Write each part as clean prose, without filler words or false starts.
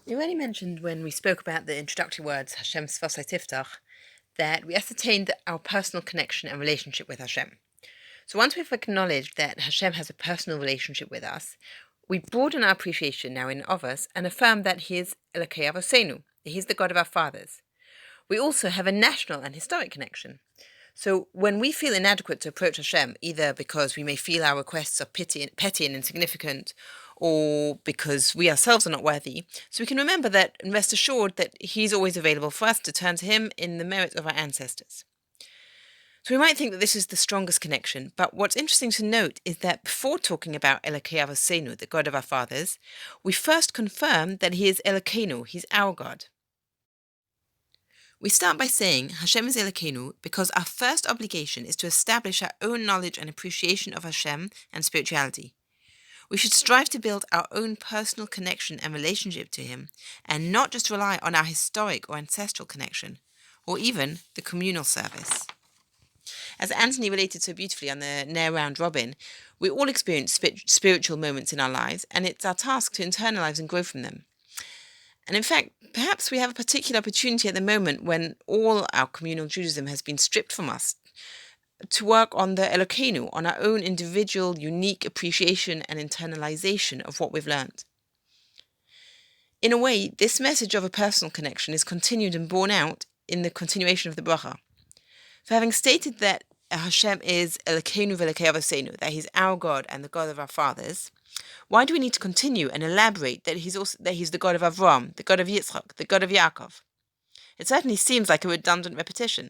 You already mentioned when we spoke about the introductory words Hashem Sfasai Tiftach that we ascertained our personal connection and relationship with Hashem. So once we've acknowledged that Hashem has a personal relationship with us, we broaden our appreciation now in of us and affirm that He is Elokei Avosenu, He's the God of our fathers. We also have a national and historic connection. So when we feel inadequate to approach Hashem, either because we may feel our requests are petty and insignificant, or because we ourselves are not worthy, so we can remember that and rest assured that He's always available for us to turn to Him in the merit of our ancestors. So we might think that this is the strongest connection, but what's interesting to note is that before talking about Elokei Avosenu, the God of our fathers, we first confirm that He is Elokeinu, He's our God. We start by saying Hashem is Elokeinu because our first obligation is to establish our own knowledge and appreciation of Hashem and spirituality. We should strive to build our own personal connection and relationship to Him, and not just rely on our historic or ancestral connection, or even the communal service. As Anthony related so beautifully on the Nair Round Robin, we all experience spiritual moments in our lives, and it's our task to internalize and grow from them. And in fact, perhaps we have a particular opportunity at the moment when all our communal Judaism has been stripped from us to work on the Elokeinu, on our own individual, unique appreciation and internalization of what we've learned. In a way, this message of a personal connection is continued and borne out in the continuation of the bracha. For having stated that Hashem is Elokeinu v'Elokei Avosenu, that He's our God and the God of our fathers, why do we need to continue and elaborate that He's the God of Avram, the God of Yitzchak, the God of Yaakov? It certainly seems like a redundant repetition.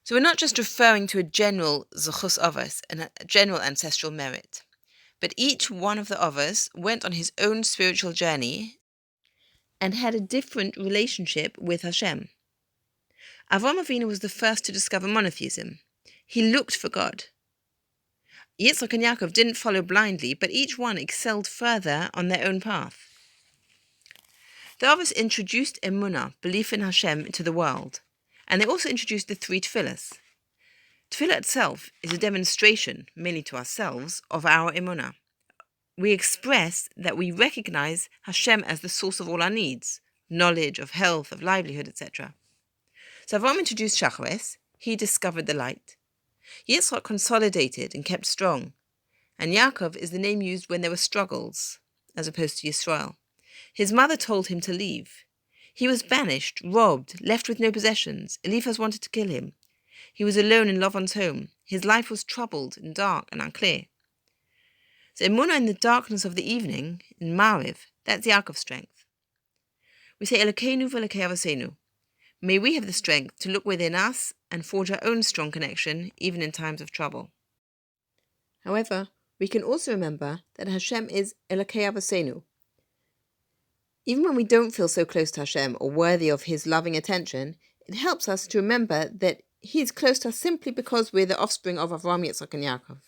So we're not just referring to a general Zechus Avos, a general ancestral merit, but each one of the Avos went on his own spiritual journey and had a different relationship with Hashem. Avram Avinu was the first to discover monotheism. He looked for God. Yitzchak and Yaakov didn't follow blindly, but each one excelled further on their own path. The Avos introduced Emunah, belief in Hashem, to the world, and they also introduced the three Tefillas. Tefillah itself is a demonstration, mainly to ourselves, of our Emunah. We express that we recognize Hashem as the source of all our needs, knowledge, of health, of livelihood, etc. So Avram introduced Shacharis, he discovered the light. Yitzchak consolidated and kept strong, and Yaakov is the name used when there were struggles, as opposed to Yisrael. His mother told him to leave. He was banished, robbed, left with no possessions. Eliphaz wanted to kill him. He was alone in Lavan's home. His life was troubled and dark and unclear. So Emunah in the darkness of the evening, in Mariv, that's Yaakov's strength. We say Elokeinu v'Elokei Avosenu. May we have the strength to look within us and forge our own strong connection, even in times of trouble. However, we can also remember that Hashem is Elokei Avosenu. Even when we don't feel so close to Hashem or worthy of His loving attention, it helps us to remember that He is close to us simply because we're the offspring of Avram, Yitzchak, and Yaakov.